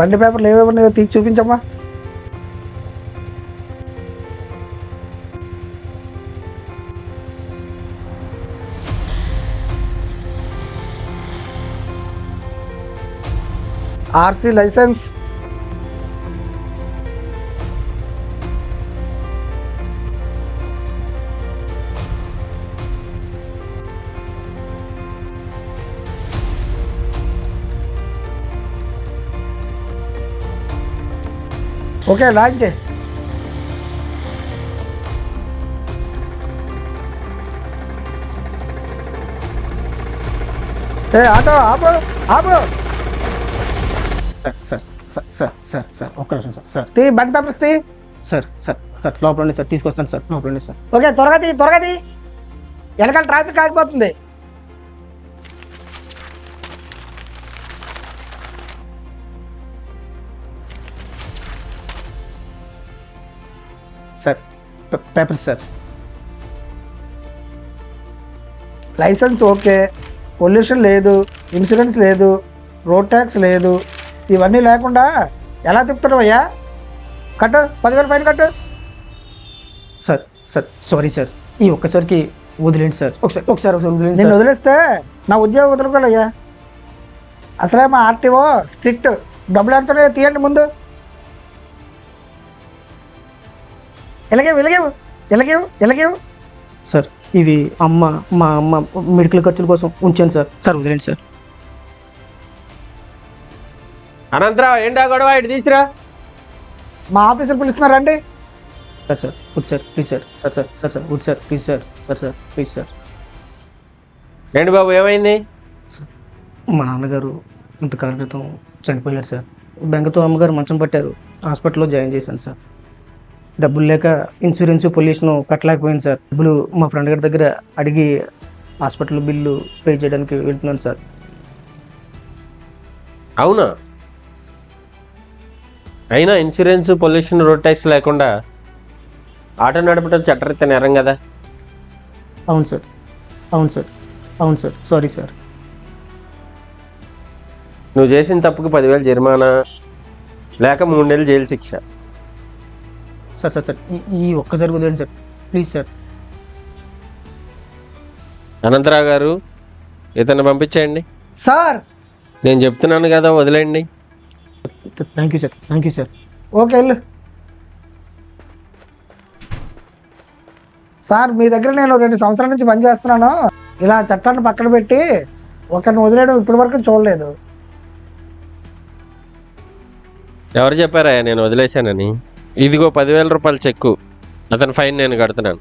బండి పేపర్లు ఏవేమన్నాయో తీసి చూపించమ్మా. ఆర్సీ, లైసెన్స్, ఓకే లాంచ్ చేయి. ఆటో ఆపు ఆపు. Sir sir sir sir sir sir ఒక్క నిమిషం సార్ సార్ తీ బండి పేపర్స్ తీ. సార్ సార్ సార్ లోపలండి సార్, తీసుకొస్తాను సార్, లోపలండి సార్. ఓకే త్వరగా తీ త్వరగా తీ, వెనకాల ట్రాఫిక్ ఆగిపోతుంది. Sir paper sir. Licence okay, pollution లేదు, ఇన్సూరెన్స్ లేదు, రోడ్ ట్యాక్స్ లేదు. ఇవన్నీ లేకుండా ఎలా తిప్పుతున్నావు అయ్యా? కట్టు, 10,000 ఫైన్ కట్టు. సార్ సార్ సారీ సార్, ఈ ఒక్కసారికి వదిలేండి సార్, ఒకసారి ఒకసారి వదిలేండి. నేను వదిలేస్తే నా ఉద్యోగం వదులుకోవాలయ్యా. అసలే మా ఆర్టీఓ స్ట్రిక్ట్. డబ్బులు ఎంతనే తీయండి ముందు. ఎలాగేవు ఎలాగేవు ఎలాగేవు ఎలాగేవు. సార్ ఇవి మా అమ్మ మెడికల్ ఖర్చుల కోసం ఉంచాను సార్, సార్ వదిలేండి సార్. అనంతరావు ఏంటా గొడవ, ఇటు తీసిరా. మా ఆఫీసర్ పిలుస్తున్నారు రండి. సార్ సార్ వద్దు sir please sir, sir sir sir sir వద్దు sir please sir, sir sir please sir. ఏంటి బాబు ఏమైంది? మా నాన్నగారు ఇంతకాలం క్రితం చనిపోయారు సార్. బెంగతో అమ్మగారు మంచం పట్టారు, హాస్పిటల్లో జాయిన్ చేశాను సార్. డబ్బులు లేక ఇన్సూరెన్స్ పొల్యూషన్ కట్టలేకపోయింది సార్. డబ్బులు మా ఫ్రెండ్ గారి దగ్గర అడిగి హాస్పిటల్ బిల్లు పే చేయడానికి వెళ్తున్నాను సార్. అవునా? అయినా ఇన్సూరెన్స్, పొల్యూషన్, రోడ్ ట్యాక్స్ లేకుండా ఆటో నడపడం చట్టరీత్యా నేరం కదా? అవును సార్, అవును సార్, అవును సార్, సారీ సార్. నువ్వు చేసిన తప్పుకి 10,000 జరిమానా లేక 3 నెలలు జైలు శిక్ష. సార్ సార్ సార్ ఈ ఒక్కసారి వదిలేండి సార్ ప్లీజ్ సార్. అనంతరావు గారు ఇతన్ని పంపించేయండి. సార్ నేను చెప్తున్నాను కదా, వదిలేయండి. Thank you sir, thank you sir. Okay వెళ్ళు. సార్ మీ దగ్గర నేను 2 సంవత్సరాల నుంచి పనిచేస్తున్నాను. ఇలా చట్టాన్ని పక్కన పెట్టి ఒకరిని వదిలేయడం ఇప్పటి వరకు చూడలేదు. ఎవరు చెప్పారా నేను వదిలేశానని? ఇదిగో 10,000 రూపాయల చెక్కు, అతని ఫైన్ నేను కడుతున్నాను.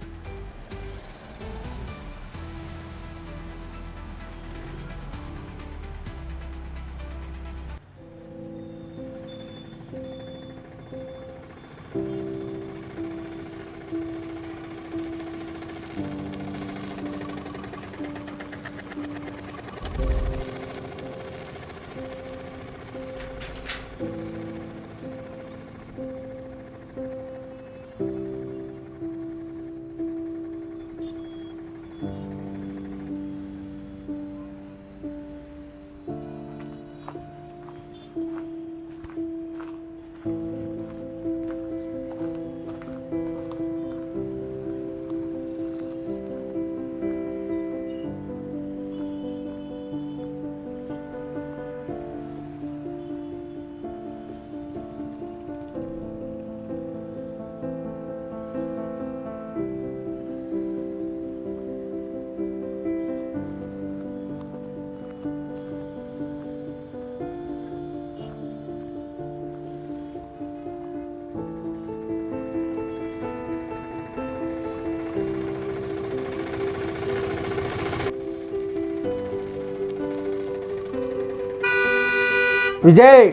విజయ్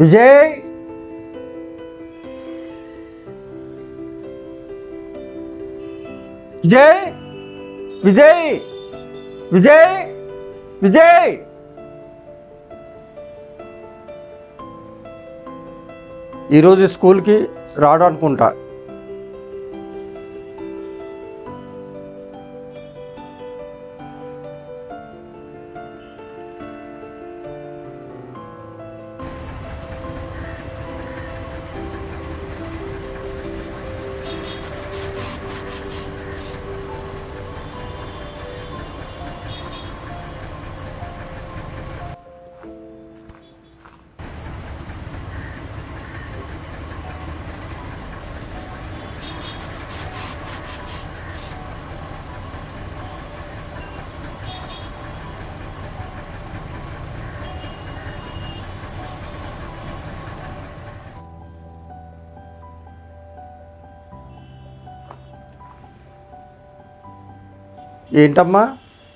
విజయ్ విజయ్ విజయ్ విజయ్ విజయ్ ఈరోజు స్కూల్కి రాడు అనుకుంటా. ఏంటమ్మా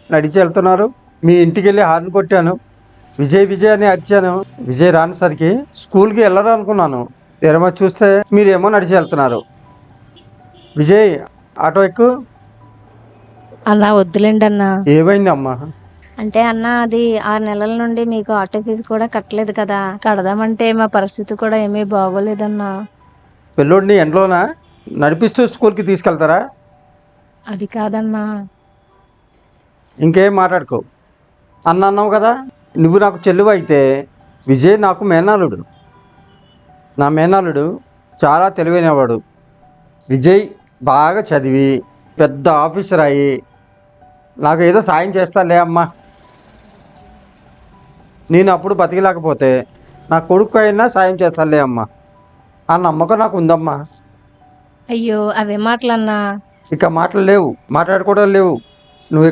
నడిచి వెళ్తున్నారు? మీ ఇంటికి వెళ్ళి హార్న్ కొట్టాను, విజయ్ విజయ్ అని అరిచాను. విజయ్ రానిసరికి స్కూల్కి వెళ్ళరు అనుకున్నాను. తెరమ చూస్తే మీరేమో నడిచి వెళ్తున్నారు. విజయ్ ఆటో ఎక్కు. అన్నా వద్దులేండి అన్నా. ఏమైంది అమ్మా? అంటే అన్న అది 6 నెలల నుండి మీకు ఆటో ఫీజు కూడా కట్టలేదు కదా, కడదామంటే మా పరిస్థితి కూడా ఏమీ బాగోలేదన్నా. పిల్లోడిని ఎండలోనా నడిపిస్తూ స్కూల్కి తీసుకెళ్తారా? అది కాదన్నా. ఇంకేం మాట్లాడుకో. అన్నావు కదా, నువ్వు నాకు చెల్లువ అయితే విజయ్ నాకు మేనల్లుడు. నా మేనల్లుడు చాలా తెలివైనవాడు. విజయ్ బాగా చదివి పెద్ద ఆఫీసర్ అయ్యి నాకు ఏదో సాయం చేస్తాలే అమ్మా. నేను అప్పుడు బతికలేకపోతే నా కొడుకు అయినా సాయం చేస్తాలే అమ్మా. ఆ నమ్మకం నాకు ఉందమ్మా. అయ్యో అవే మాటలన్నా. ఇక మాటలు లేవు, మాట్లాడుకోవడం లేవు. నువ్వు ఎక్కువ